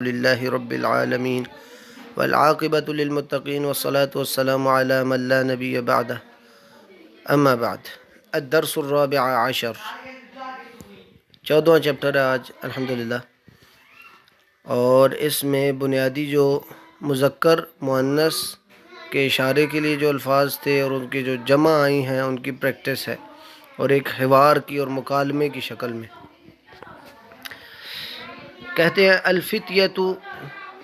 للہ رب العالمین والعاقبۃ للمتقین والصلاة والسلام علی من لا نبی بعدہ اما بعد الدرس الرابع عشر 14واں چیپٹر ہے آج الحمدللہ، اور اس میں بنیادی جو مذکر مؤنث کے اشارے کے لیے جو الفاظ تھے اور ان کی جو جمع آئی ہیں ان کی پریکٹس ہے، اور ایک حوار کی اور مکالمے کی شکل میں۔ کہتے ہیں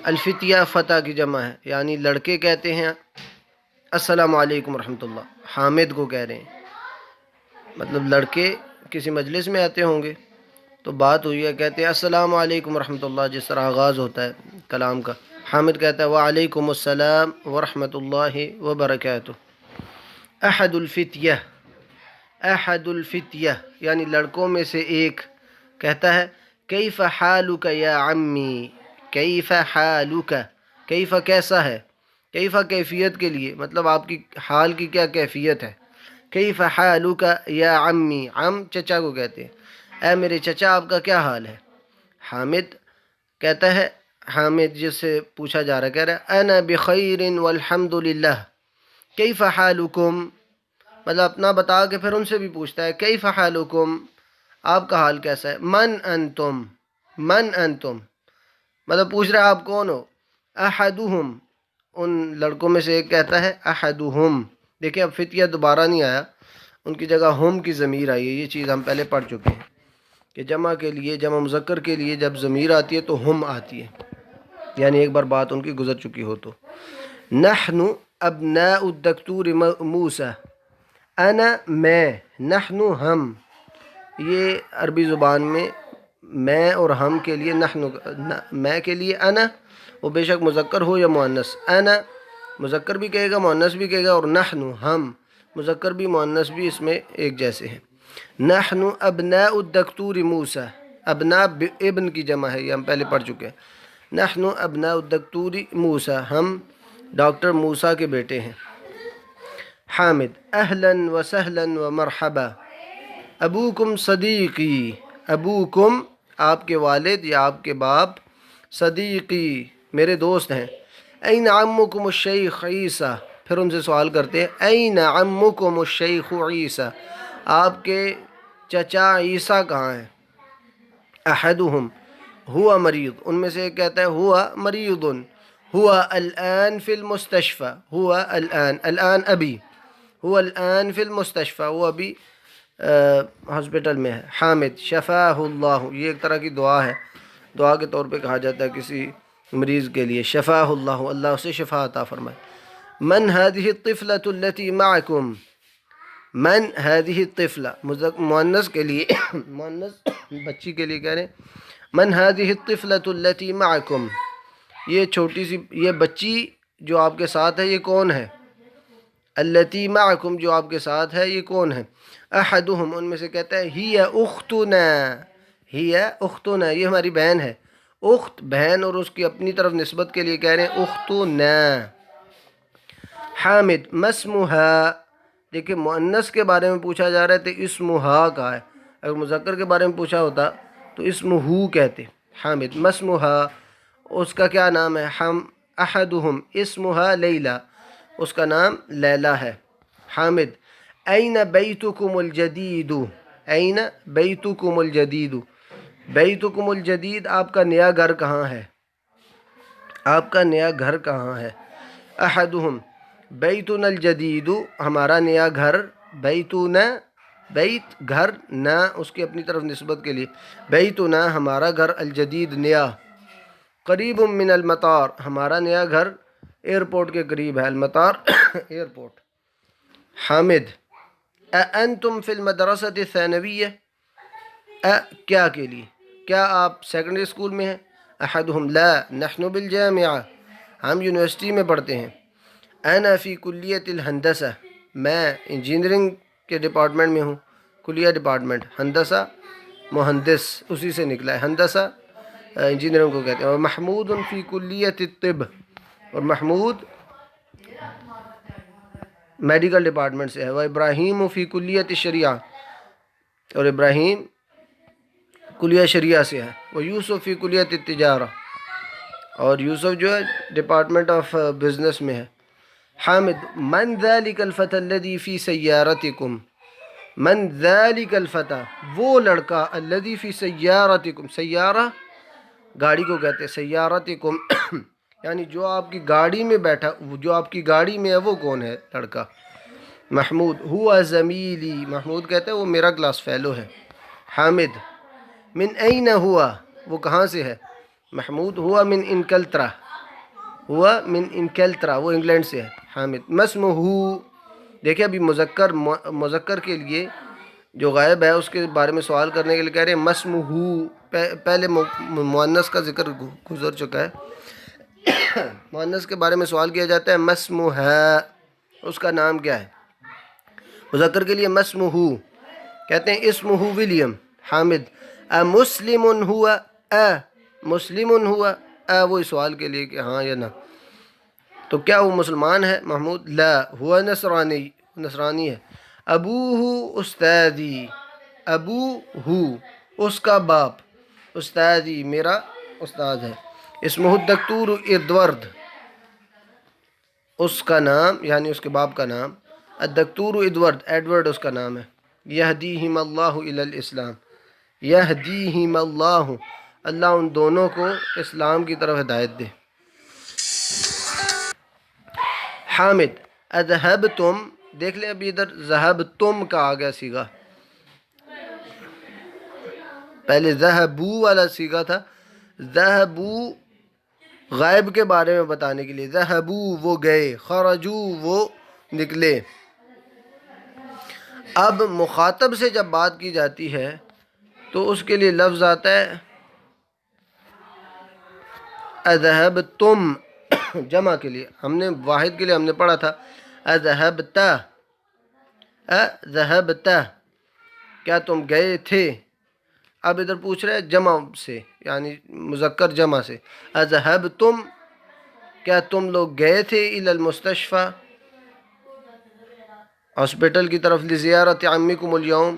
الفتیہ فتح کی جمع ہے، یعنی لڑکے کہتے ہیں السلام علیکم ورحمۃ اللہ، حامد کو کہہ رہے ہیں، مطلب لڑکے کسی مجلس میں آتے ہوں گے تو بات ہوئی ہے، کہتے ہیں السلام علیکم ورحمۃ اللہ، جس طرح آغاز ہوتا ہے کلام کا۔ حامد کہتا ہے وعلیکم السلام ورحمۃ اللہ وبرکاتہ۔ احد الفتیہ یعنی لڑکوں میں سے ایک کہتا ہے کیف حالک یا عمی، کیف حالک، کیف کیسا ہے، کیف کیفیت کے لیے، مطلب آپ کی حال کی کیا کیفیت ہے۔ کیف حالک یا عمی، عم چچا کو کہتے ہیں، اے میرے چچا آپ کا کیا حال ہے۔ حامد کہتا ہے، حامد جس سے پوچھا جا رہا ہے کہہ رہا ہے انا بخیر والحمد للہ، کیف حالکم، مطلب اپنا بتا کے پھر ان سے بھی پوچھتا ہے کیف حالکم، آپ کا حال کیسا ہے۔ من انتم، مطلب پوچھ رہا ہے آپ کون ہو۔ احدہم، ان لڑکوں میں سے ایک کہتا ہے احدہم، دیکھیں اب فتیہ دوبارہ نہیں آیا، ان کی جگہ ہم کی ضمیر آئی ہے، یہ چیز ہم پہلے پڑھ چکے ہیں کہ جمع کے لیے، جمع مذکر کے لیے جب ضمیر آتی ہے تو ہم آتی ہے، یعنی ایک بار بات ان کی گزر چکی ہو تو۔ نحن ابناء الدکتور موسیٰ، انا میں، نحن ہم، یہ عربی زبان میں میں اور ہم کے لیے نحن، میں کے لیے انا، وہ بے شک مذکر ہو یا مؤنث، انا مذکر بھی کہے گا مؤنث بھی کہے گا، اور نحن ہم مذکر بھی مؤنث بھی اس میں ایک جیسے ہیں۔ نحن ابناء الدکتور موسیٰ، ابناء ابن کی جمع ہے، یہ ہم پہلے پڑھ چکے ہیں۔ نحن ابناء الدکتور موسیٰ، ہم ڈاکٹر موسیٰ کے بیٹے ہیں۔ حامد اہلا وسہلا ومرحبا، ابوکم صدیقی، ابوکم آپ کے والد یا آپ کے باپ، صدیقی میرے دوست ہیں۔ این عمکم الشیخ عیسیٰ، پھر ان سے سوال کرتے ہیں این عمکم الشیخ عیسیٰ، آپ کے چچا عیسیٰ کہاں ہیں۔ احدہم ہوا مریض، ان میں سے ایک کہتا ہے ہوا مریض، ہوا الان فی المستشفى، ہوا الان ابھی، ہوا الان فی المستشفى، وہ ابھی ہاسپٹل میں ہے۔ حامد شفاہ اللہ، یہ ایک طرح کی دعا ہے، دعا کے طور پہ کہا جاتا ہے کسی مریض کے لیے، شفاہ اللہ، اللہ اسے شفا عطا فرمائے۔ من هذه الطفلة التي معكم، من هذه الطفلة مؤنث کے لیے مؤنث بچی کے لیے کہہ رہے ہیں من هذه الطفلة التي معكم، یہ چھوٹی سی یہ بچی جو آپ کے ساتھ ہے یہ کون ہے۔ التي معكم جو آپ کے ساتھ ہے یہ کون ہے۔ احدہم ان میں سے کہتا ہے ہی اختنا، ہی اختنا یہ ہماری بہن ہے، اخت بہن، اور اس کی اپنی طرف نسبت کے لیے کہہ رہے ہیں اختنا۔ حامد مسمہا، دیکھیں مؤنث کے بارے میں پوچھا جا رہا ہے تو اسمہا کہا ہے، اگر مذکر کے بارے میں پوچھا ہوتا تو اسمہو کہتے۔ حامد مسمہا، اس کا کیا نام ہے۔ احدہم اسمہا لیلہ، اس کا نام لیلہ ہے۔ حامد این بیتکم الجدید، این بیتکم الجدید، بیتکم الجدید آپ کا نیا گھر کہاں ہے، آپ کا نیا گھر کہاں ہے۔ احدہم بیتنا الجدید، ہمارا نیا گھر، بیتنا بیت گھر، نا اس کی اپنی طرف نسبت کے لیے، بیتنا ہمارا گھر، الجدید نیا، قریب من المطار ہمارا نیا گھر ایئرپورٹ کے قریب ہے، المطار ایئرپورٹ۔ حامد انتم فی المدرسة الثانویہ، کیا کے لیے، کیا آپ سیکنڈری اسکول میں ہیں۔ احدہم لا نحن بالجامعہ، ہم یونیورسٹی میں پڑھتے ہیں۔ انا فی کلیۃ الہندسہ، میں انجینئرنگ کے ڈپارٹمنٹ میں ہوں، کلیہ ڈپارٹمنٹ، ہندسہ مہندس اسی سے نکلا ہے، ہندسہ انجینئرنگ کو کہتے ہیں۔ اور محمود فی کلیۃ الطب، اور محمود میڈیکل ڈپارٹمنٹ سے ہے۔ وہ ابراہیم فی کلیۃ الشریعہ، اور ابراہیم کلیہ شریعہ سے ہے۔ وہ یوسف فی کلیۃ التجارہ، اور یوسف جو ہے ڈپارٹمنٹ آف بزنس میں ہے. حامد من ذلك الفتى الذي في سيارتكم. من ذلك الفتى وہ لڑکا الذي في سيارتكم. سیارہ گاڑی کو کہتے ہیں. سیارتکم یعنی جو آپ کی گاڑی میں بیٹھا، جو آپ کی گاڑی میں ہے وہ کون ہے لڑکا؟ محمود ہوا زمیلی. محمود کہتا ہے وہ میرا کلاس فیلو ہے. حامد من این ہوا وہ کہاں سے ہے؟ محمود ہوا من انکلترا. ہوا من انکلترا وہ انگلینڈ سے ہے. حامد مسمہ دیکھیں ابھی مذکر کے لیے جو غائب ہے اس کے بارے میں سوال کرنے کے لیے کہہ رہے ہیں مسمہ. پہلے مؤنث کا ذکر گزر چکا ہے. مؤنث کے بارے میں سوال کیا جاتا ہے مسمہ ہے، اس کا نام کیا ہے؟ مذکر کے لیے مسمہ کہتے ہیں اسمہ ولیم. حامد مسلم ہوا. مسلم ہوا وہی سوال کے لیے کہ ہاں یا نہ. تو کیا وہ مسلمان ہے؟ محمود لا ہوا نصرانی ہے. ابوہ استاذی. ابوہ اس کا باپ. استاذی میرا استاد ہے. اسمہ الدکتور ادورد اس کا نام یعنی اس کے باپ کا نام. الدکتور ایڈورڈ اس کا نام ہے. یہدیہم اللہ الی الاسلام. یہدیہم اللہ اللہ ان دونوں کو اسلام کی طرف ہدایت دے. حامد اذهبتم دیکھ لیں ابھی ادھر ذهبتم کا آ گیا سیگا. پہلے ذهبوا والا سیگا تھا. ذهبوا غائب کے بارے میں بتانے کے لیے. ذهبوا وہ گئے. خرجوا وہ نکلے. اب مخاطب سے جب بات کی جاتی ہے تو اس کے لیے لفظ آتا ہے اذهبتم. جمع کے لیے ہم نے واحد کے لیے ہم نے پڑھا تھا اذهبت. اذهبت کیا تم گئے تھے. اب ادھر پوچھ رہے ہیں جمع سے یعنی مذکر جمع سے. اذهبتم کیا تم لوگ گئے تھے الی المستشفى ہاسپٹل کی طرف. لزیارت عمکم اليوم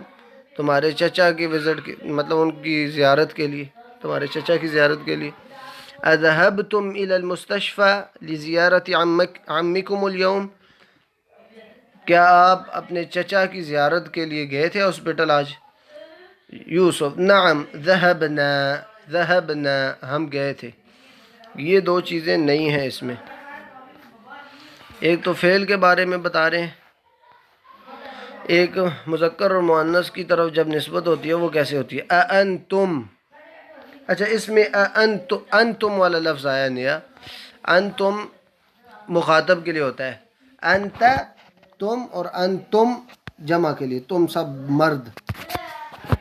تمہارے چچا کی وزٹ کی مطلب ان کی زیارت کے لیے، تمہارے چچا کی زیارت کے لیے. اذهبتم الى المستشفى لزیارت عمکم اليوم کیا آپ اپنے چچا کی زیارت کے لیے گئے تھے ہاسپٹل آج؟ یوسف نعم ذهبنا. ذهبنا ہم گئے تھے. یہ دو چیزیں نہیں ہیں اس میں. ایک تو فعل کے بارے میں بتا رہے ہیں، ایک مذکر اور مؤنث کی طرف جب نسبت ہوتی ہے وہ کیسے ہوتی ہے. انتم. اچھا اس میں انتم والا لفظ آیا نیا. انتم مخاطب کے لیے ہوتا ہے. انت تم اور انتم جمع کے لیے تم سب مرد.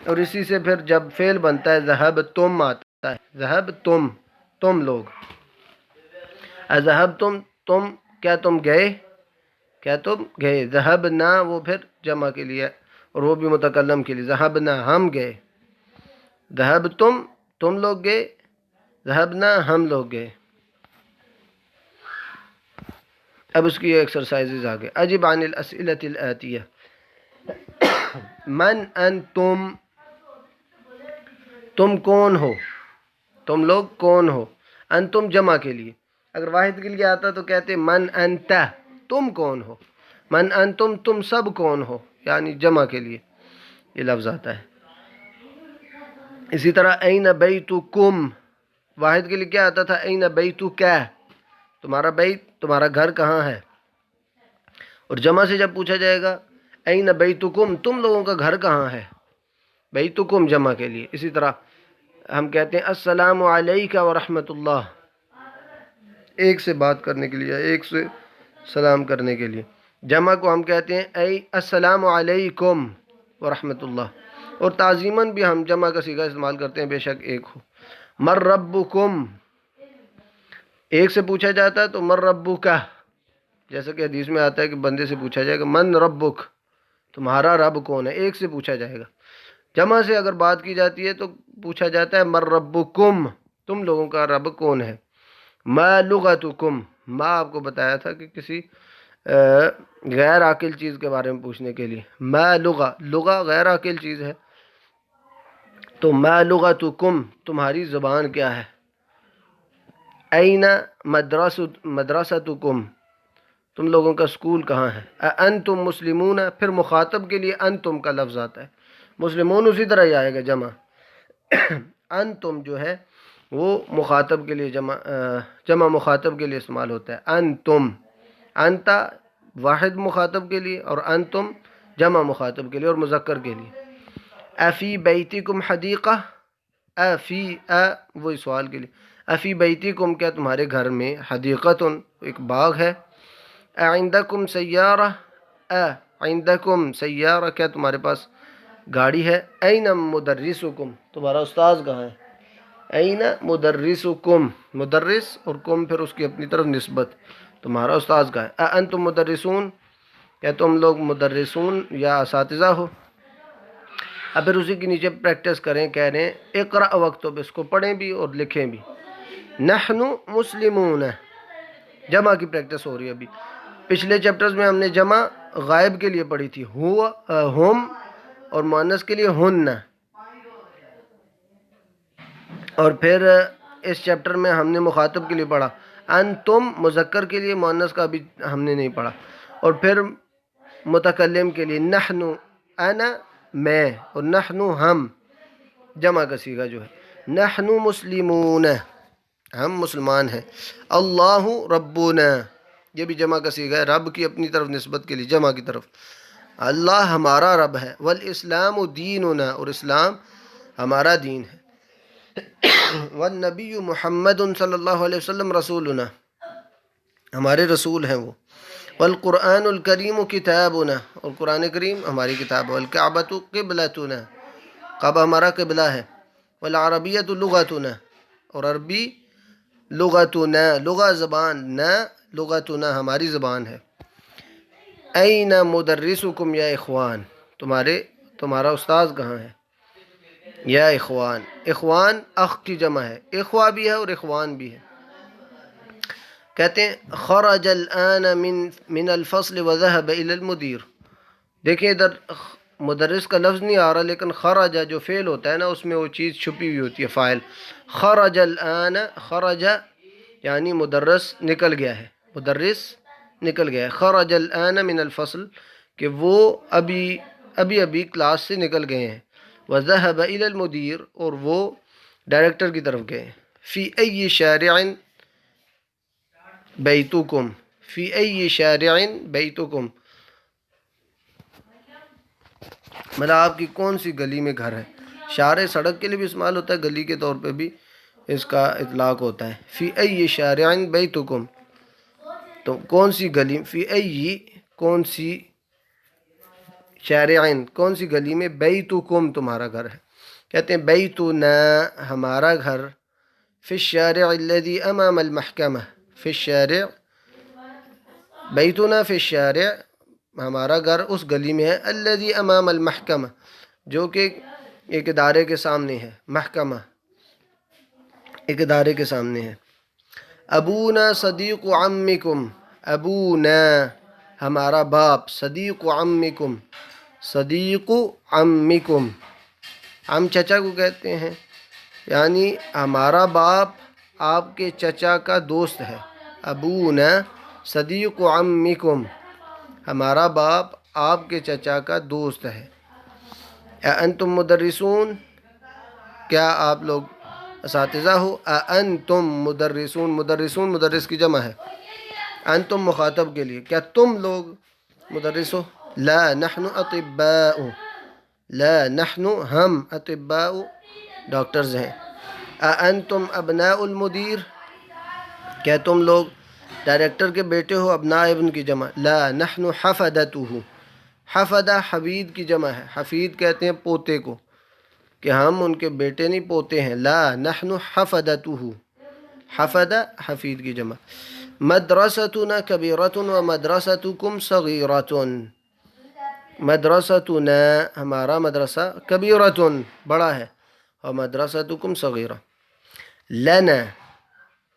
اور اسی سے پھر جب فعل بنتا ہے ذهبتم آتا ہے. ذهبتم تم لوگ. اذهبتم تم کیا تم گئے. کیا تم گئے. ذهبنا وہ پھر جمع کے لیے اور وہ بھی متکلم کے لیے. ذهبنا ہم گئے. ذهبتم تم لوگ گئے. ذهبنا ہم لوگ گئے. اب اس کی ایکسرسائزز آگے. اجب عن الاسئلة الآتیہ. من انتم تم کون ہو. تم لوگ کون ہو. انتم جمع کے لیے. اگر واحد کے لیے آتا تو کہتے من انت تم کون ہو. من انتم تم سب کون ہو یعنی جمع کے لیے یہ لفظ آتا ہے. اسی طرح این بیتکم واحد کے لیے کیا آتا تھا این بیتک تمہارا بیت تمہارا گھر کہاں ہے. اور جمع سے جب پوچھا جائے گا این بیتکم تم لوگوں کا گھر کہاں ہے. بیتکم جمع کے لیے. اسی طرح ہم کہتے ہیں السلام علیکہ ورحمۃ اللہ ایک سے بات کرنے کے لیے، ایک سے سلام کرنے کے لیے. جمع کو ہم کہتے ہیں ای السلام علیکم ورحمۃ اللہ. اور تعظیماً بھی ہم جمع کا صیغہ استعمال کرتے ہیں بے شک ایک ہو. مر ربکم ایک سے پوچھا جاتا ہے تو مر ربک جیسا کہ حدیث میں آتا ہے کہ بندے سے پوچھا جائے گا من ربک تمہارا رب کون ہے. ایک سے پوچھا جائے گا. جمع سے اگر بات کی جاتی ہے تو پوچھا جاتا ہے مر ربکم تم لوگوں کا رب کون ہے. ما لغتکم ما آپ کو بتایا تھا کہ کسی غیر عاقل چیز کے بارے میں پوچھنے کے لیے. ما لغہ غیر عاقل چیز ہے تو ما لغتکم تمہاری زبان کیا ہے. اینا مدرستکم، تم لوگوں کا اسکول کہاں ہے؟ انتم مسلمون، پھر مخاطب کے لیے انتم کا لفظ آتا ہے، مسلمون اسی طرح ہی آئے گا جمع، انتم جو ہے وہ مخاطب کے لیے جمع مخاطب کے لیے استعمال ہوتا ہے، انتم، انتا واحد مخاطب کے لیے اور انتم جمع مخاطب کے لیے اور مذکر کے لیے۔ افی بیتکم حدیقہ، افی وہی سوال کے لیے، افی بیتکم کیا تمہارے گھر میں حدیقتن ایک باغ ہے، عندکم سیارہ، عندکم سیارہ کیا تمہارے پاس گاڑی ہے، این مدرسکم تمہارا استاذ کہاں ہے، این مدرسکم، مدرس اور کم پھر اس کی اپنی طرف نسبت، تمہارا استاذ کہاں ہے، انتم مدرسون کیا تم لوگ مدرسون یا اساتذہ ہو۔ اب پھر اسی کے نیچے پریکٹس کریں، کہہ رہے ہیں اقرأ وقتب، اس کو پڑھیں بھی اور لکھیں بھی، نحن مسلمون، جمع کی پریکٹس ہو رہی ہے ابھی۔ پچھلے چیپٹرز میں ہم نے جمع غائب کے لیے پڑھی تھی، ہم، اور مؤنث کے لیے ہن، اور پھر اس چیپٹر میں ہم نے مخاطب کے لیے پڑھا انتم، مذکر کے لیے مؤنث کا بھی ہم نے نہیں پڑھا، اور پھر متکلم کے لیے نحن، انا میں، اور نحن ہم، جمع کا صیغہ جو ہے نحن مسلمون، ہم مسلمان ہیں، اللہ ربنا، یہ بھی جمع کا صیغہ ہے، رب کی اپنی طرف نسبت کے لیے جمع کی طرف، اللہ ہمارا رب ہے، والاسلام دیننا، اور اسلام ہمارا دین ہے، والنبی محمد صلی اللہ علیہ وسلم رسولنا، ہمارے رسول ہیں وہ، والقرآن الکریم کتابنا، اور قرآن کریم ہماری کتاب ہے، والکعبۃ قبلتنا، کعبہ ہمارا قبلہ ہے، والعربیۃ لغتنا، اور عربی لغتنا، لغہ زبان، نہ لغتنا ہماری زبان ہے، این مدرسکم یا اخوان، تمہارا استاذ کہاں ہے، یا اخوان، اخوان اخ کی جمع ہے، اخوہ بھی ہے اور اخوان بھی ہے۔ کہتے ہیں خرج الآن من الفصل وذهب الى المدیر، دیکھیں ادھر مدرس کا لفظ نہیں آ رہا، لیکن خرج جو فعل ہوتا ہے نا اس میں وہ چیز چھپی ہوئی ہوتی ہے، فاعل، خرج الآن، خرج یعنی مدرس نکل گیا ہے، مدرس نکل گیا ہے، خرج الآن من الفصل کہ وہ ابھی کلاس سے نکل گئے ہیں، وذهب الى المدیر اور وہ ڈائریکٹر کی طرف گئے ہیں، فی ای شارع بیتکم، فی ای شارع بیتکم، مطلب آپ کی کون سی گلی میں گھر ہے، شارع سڑک کے لیے بھی استعمال ہوتا ہے، گلی کے طور پہ بھی اس کا اطلاق ہوتا ہے، فی ای شارع بیتکم، تو کون سی گلی، فی ای کون سی، شارعین کون سی گلی میں، بیتکم تمہارا گھر ہے، کہتے ہیں بیتنا ہمارا گھر، فی الشارع الذی امام المحکمہ، فی الشارع، بیتنا فی الشارع ہمارا گھر اس گلی میں ہے، الذی امام المحکمہ جو کہ ایک ادارے کے سامنے ہے، محکمہ ایک ادارے کے سامنے ہے، ابونا صدیق عمکم، ابونا ہمارا باپ، صدیق عمکم، صدیق عمکم، عم چچا کو کہتے ہیں، یعنی ہمارا باپ آپ کے چچا کا دوست ہے، ابونا صدیق عمکم، ہمارا باپ آپ کے چچا کا دوست ہے، انتم مدرسون کیا آپ لوگ اساتذہ ہو، انتم مدرسون، مدرسون مدرس کی جمع ہے، انتم مخاطب کے لیے کیا تم لوگ مدرس ہو، لا نحن اطباء، لا نحن ہم اطباء ڈاکٹرز ہیں، انتم ابناء المدیر کیا تم لوگ ڈائریکٹر کے بیٹے ہو، ابناء ابن کی جمع، لا نحن حفدتہ، حفدہ حفید کی جمع ہے، حفید کہتے ہیں پوتے کو، کہ ہم ان کے بیٹے نہیں پوتے ہیں، لا نحن حفدتہ، حفدہ حفید کی جمع، مدرستنا کبیرۃ و مدرستکم صغیرۃ، مدرستنا ہمارا مدرسہ کبیرۃ بڑا ہے، اور مدرستکم صغیرہ، لنا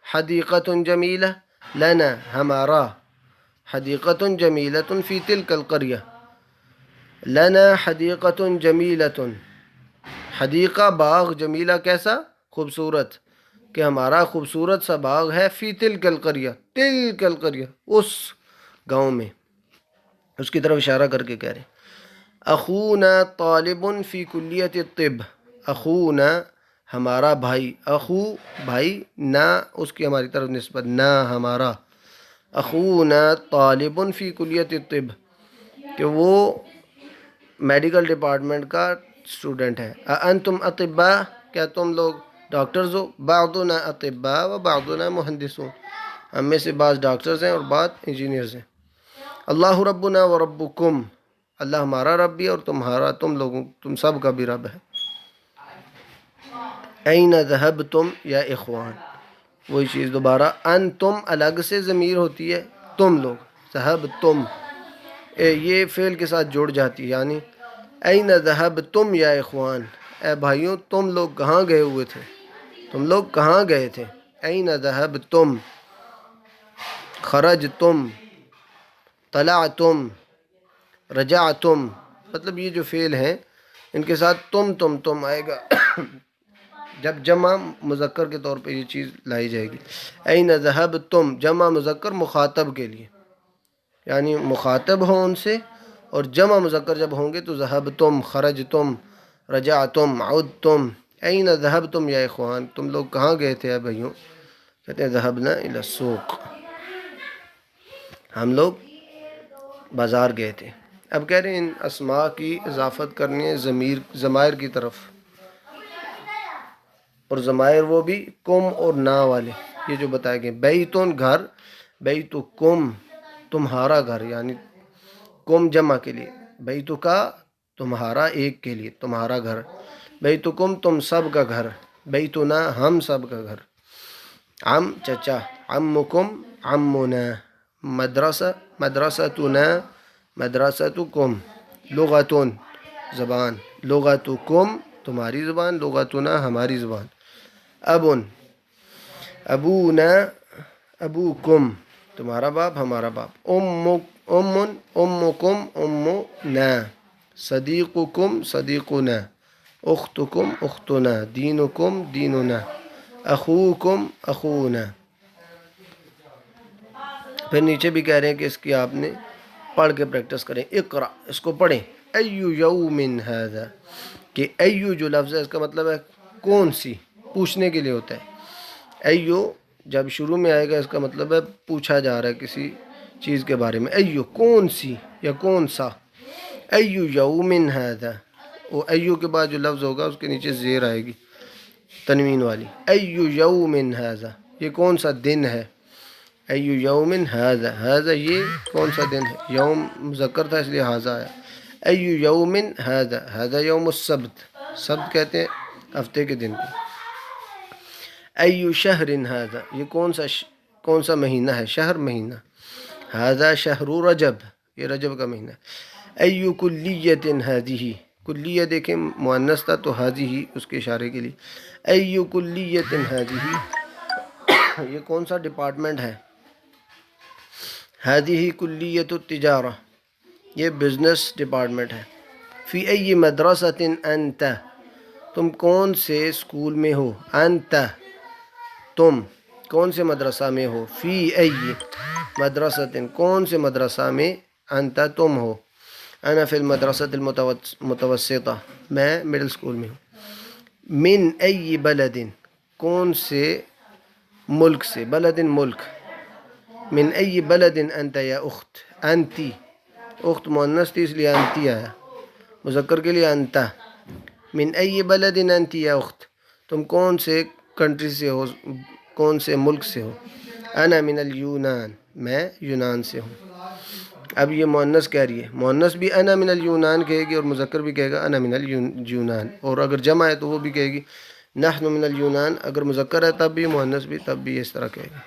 حدیقۃ جمیلہ، لنا ہمارا، حدیقۃ جمیلۃ فی تلک القریہ، لنا حدیقۃ جمیلۃ، حدیقہ باغ، جمیلہ کیسا، خوبصورت، کہ ہمارا خوبصورت سا باغ ہے فی تلک القریہ، تلک القریہ، اس گاؤں میں، اس کی طرف اشارہ کر کے کہہ رہے ہیں اخونا طالب فی کلیت الطب، اخونا ہمارا بھائی، اخو بھائی، نہ اس کی ہماری طرف نسبت، نہ ہمارا، اخونا طالب فی کلیت الطب کہ وہ میڈیکل ڈپارٹمنٹ کا اسٹوڈنٹ ہے، انتم اطباء کیا تم لوگ ڈاکٹرز ہو، بعضنا اطباء و بعضنا مہندسون، ہم میں سے بعض ڈاکٹرز ہیں اور بعض انجینئرز ہیں، اللہ ربنا و ربکم، اللہ ہمارا رب بھی اور تمہارا، تم لوگوں، تم سب کا بھی رب ہے، این ذہبتم یا اخوان، وہی چیز دوبارہ، انتم الگ سے ضمیر ہوتی ہے، تم لوگ، ذہبتم یہ فعل کے ساتھ جڑ جاتی ہے، یعنی این ذہبتم یا اخوان، اے بھائیوں تم لوگ کہاں گئے ہوئے تھے، تم لوگ کہاں گئے تھے، این ذہبتم، خرجتم، طلعتم، رجعتم، مطلب یہ جو فعل ہیں ان کے ساتھ تم آئے گا جب جمع مذکر کے طور پہ یہ چیز لائی جائے گی، این ذہبتم جمع مذکر مخاطب کے لیے، یعنی مخاطب ہوں ان سے، اور جمع مذکر جب ہوں گے تو ذہبتم، خرجتم، رجعتم، عدتم، این ذہبتم یا اخوان، تم لوگ کہاں گئے تھے اے بھائیوں، کہتے ہیں ذہبنا الی السوق، ہم لوگ بازار گئے تھے۔ اب کہہ رہے ہیں ان اسماء کی اضافت کرنی ہے ضمائر کی طرف، اور ضمائر وہ بھی کم اور نا والے، یہ جو بتائے گئے، بیتون گھر، بیتکم تمہارا گھر، یعنی کم جمع کے لیے، بیتو کا تمہارا ایک کے لیے، تمہارا گھر، بیتکم تم سب کا گھر، بیتنا ہم سب کا گھر، عم چچا، عمکم عمنا، مدرسہ مدرستنا مدرستکم، لغتون زبان، لغتکم تمہاری زبان، لغتنا ہماری زبان، ابن ابونا ابوکم تمہارا باپ ہمارا باپ، امکم امنا، صدیقکم صدیقنا، اختکم اختنا، دینکم دیننا، اخوکم اخونا۔ پھر نیچے بھی کہہ رہے ہیں کہ اس کی آپ نے پڑھ کے پریکٹس کریں، اقرا اس کو پڑھیں، ایو یوم ھذا، کہ ایو جو لفظ ہے اس کا مطلب ہے کون سی، پوچھنے کے لیے ہوتا ہے، ایو جب شروع میں آئے گا اس کا مطلب ہے پوچھا جا رہا ہے کسی چیز کے بارے میں، ایو کون سی یا کون سا، ایو یوم ھذا، وہ ایو کے بعد جو لفظ ہوگا اس کے نیچے زیر آئے گی تنوین والی، ایو یوم ھذا یہ کون سا دن ہے، ایو یوم ھذا، ھذا یہ کون سا دن ہے، یوم مذکر تھا اس لیے ھذا آیا، ایو یوم ھذا، ھذا یوم السبت، سبت کہتے ہیں ہفتے کے دن کو، ایو شہر ھذا یہ کون سا مہینہ ہے، شہر مہینہ، ھذا شہر رجب یہ رجب کا مہینہ ہے، ایو کلیۃ ھذہ، کلیہ دیکھیں مؤنث تھا تو ھذہ اس کے اشارے کے لیے، ایو کلیۃ ھذہ یہ کون سا ڈپارٹمنٹ ہے، ھذہ کلیۃ التجارہ یہ بزنس ڈپارٹمنٹ ہے، فی ای مدرسۃ انت تم کون سے اسکول میں ہو، انت تم کون سے مدرسہ میں ہو، فی ای مدرسۃ کون سے مدرسہ میں، انت تم ہو، انا فی المدرسۃ المتوسطہ میں مڈل اسکول میں ہوں، من ای بلد کون سے ملک سے، بلد ملک، من ای بلد انت یا اخت، انتی اخت مؤنث تھی اس لیے انتی آیا، مذکر کے لیے انتا، من ای بلد انتی یا اخت تم کون سے کنٹری سے ہو، کون سے ملک سے ہو، انا من الیونان میں یونان سے ہوں، اب یہ مؤنث کہہ رہی ہے، مؤنث بھی انا من الیونان کہے گی اور مذکر بھی کہے گا انا من الیونان، اور اگر جمع ہے تو وہ بھی کہے گی نحن من الیونان، اگر مذکر ہے تب بھی، مؤنث بھی تب بھی اس طرح کہے گا۔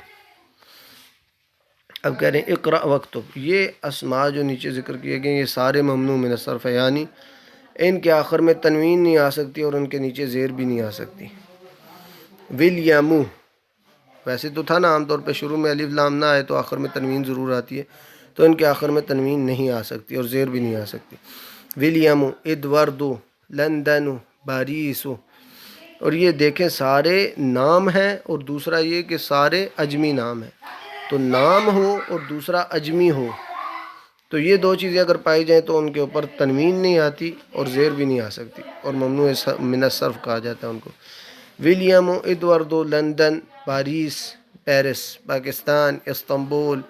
اب کہہ رہے ہیں اقرأ واکتب، یہ اسماء جو نیچے ذکر کیے گئے یہ سارے ممنوع من الصرف ہے، یعنی ان کے آخر میں تنوین نہیں آ سکتی اور ان کے نیچے زیر بھی نہیں آ سکتی، ولیمو ویسے تو تھا نا عام طور پہ شروع میں الف لام نہ آئے تو آخر میں تنوین ضرور آتی ہے، تو ان کے آخر میں تنوین نہیں آ سکتی اور زیر بھی نہیں آ سکتی، ولیمو، ادوردو، لندن، باریسو، اور یہ دیکھیں سارے نام ہیں اور دوسرا یہ کہ سارے عجمی نام ہیں، تو نام ہو اور دوسرا عجمی ہو تو یہ دو چیزیں اگر پائی جائیں تو ان کے اوپر تنوین نہیں آتی اور زیر بھی نہیں آ سکتی، اور ممنوع من الصرف کہا جاتا ہے ان کو۔ William, Eduardo, London, Paris, Paris, Pakistan, Istanbul,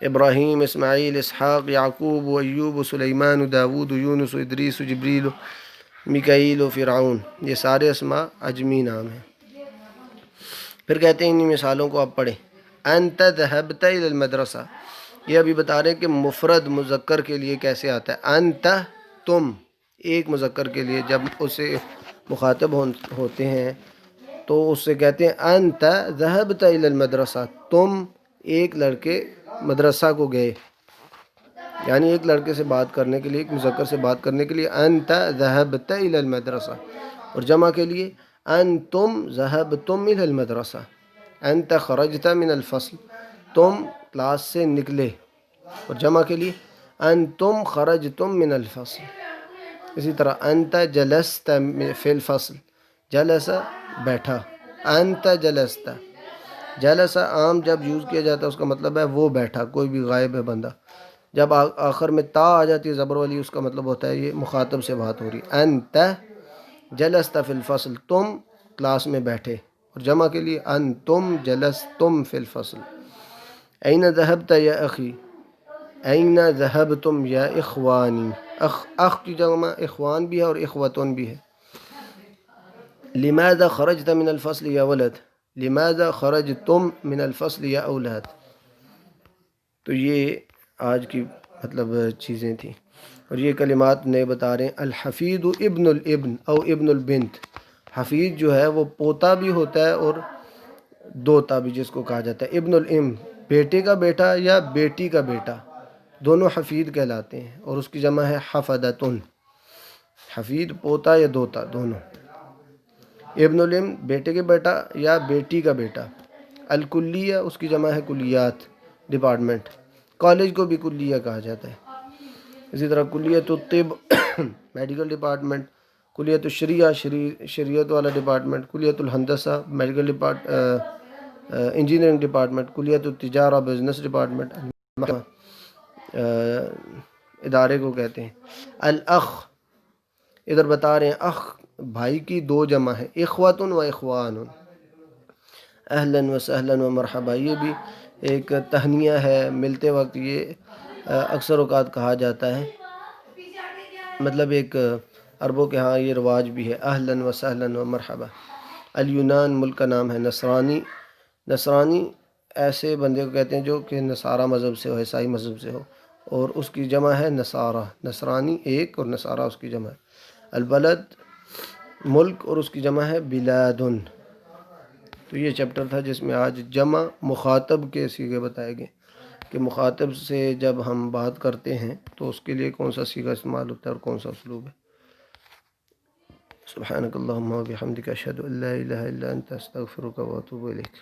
Ibrahim, Ismail, Ishaq, Yaqub, Ayub, Sulaiman, Dawood, Younus, Idris, جبریل، میکائیل و فرعون، یہ سارے اسماء عجمی نام ہیں۔ پھر کہتے ہیں انہی مثالوں کو آپ پڑھیں۔ انت ذهبت الى المدرسہ، یہ ابھی بتا رہے ہیں کہ مفرد مذکر کے لیے کیسے آتا ہے۔ انت، تم، ایک مذکر کے لیے جب اسے مخاطب ہوتے ہیں تو اس سے کہتے ہیں انت ذهبت الى المدرسہ، تم ایک لڑکے مدرسہ کو گئے، یعنی ایک لڑکے سے بات کرنے کے لیے، ایک مذکر سے بات کرنے کے لیے انت ذهبت الى المدرسہ، اور جمع کے لیے انتم ذهبتم الى المدرسہ، انت خرجت من الفصل، تم کلاس سے نکلے، اور جمع کے لیے انتم خرجتم من الفصل۔ اسی طرح انت جلست فی الفصل، جلس بیٹھا، انت جلست، جلس عام جب یوز کیا جاتا ہے اس کا مطلب ہے وہ بیٹھا، کوئی بھی غائب ہے بندہ، جب آخر میں تا آ جاتی ہے زبر والی اس کا مطلب ہوتا ہے یہ مخاطب سے بات ہو رہی۔ انت جلست فی الفصل، تم کلاس میں بیٹھے، اور جمع کے لیے انتم جلستم فی الفصل۔ این ذهبت یا اخی، این ذهبتم یا اخوانی، اخ کی جمع اخوان بھی ہے اور اخوتن بھی ہے۔ لماذا خرجت من الفصل یا ولد، لماذا خرجتم من الفصل یا اولاد۔ تو یہ آج کی مطلب چیزیں تھیں، اور یہ کلمات نئے بتا رہے ہیں۔ الحفید ابن الابن او ابن البنت، حفید جو ہے وہ پوتا بھی ہوتا ہے اور دوتا بھی جس کو کہا جاتا ہے۔ ابن الام، بیٹے کا بیٹا یا بیٹی کا بیٹا، دونوں حفید کہلاتے ہیں، اور اس کی جمع ہے حفدتن، حفید پوتا یا دوتا دونوں۔ ابن الام بیٹے کے بیٹا یا بیٹی کا بیٹا۔ الکلیہ اس کی جمع ہے کلیات، ڈپارٹمنٹ، کالج کو بھی کلیہ کہا جاتا ہے۔ اسی طرح کلیت الطب میڈیکل ڈپارٹمنٹ، کلیت الشریعہ شریعت والا ڈپارٹمنٹ، کلیت الہندسہ میڈیکل انجینئرنگ ڈپارٹمنٹ، کلیت التجارہ بزنس ڈپارٹمنٹ، ادارے کو کہتے ہیں۔ الاخ، ادھر بتا رہے ہیں اخ بھائی کی دو جمع ہے، اخوتن و اخوان، اہلاً و سہلاً و مرحبا، یہ بھی ایک تہنیہ ہے، ملتے وقت یہ اکثر اوقات کہا جاتا ہے، مطلب ایک عربوں کے ہاں یہ رواج بھی ہے، اہلاً و سہلاً و مرحبا۔ الیونان ملک کا نام ہے۔ نصرانی، نصرانی ایسے بندے کو کہتے ہیں جو کہ نصارہ مذہب سے ہو، عیسائی مذہب سے ہو، اور اس کی جمع ہے نصارہ، نصرانی ایک اور نصارہ اس کی جمع ہے۔ البلد ملک اور اس کی جمع ہے بلادن۔ تو یہ چیپٹر تھا جس میں آج جمع مخاطب کے صیغے بتائے گئے کہ مخاطب سے جب ہم بات کرتے ہیں تو اس کے لیے کون سا صیغہ استعمال ہوتا ہے اور کون سا اسلوب ہے۔ سبحانک اللہم و بحمدک، اشہد ان لا الہ الا انت، استغفرک و اتوب الیک۔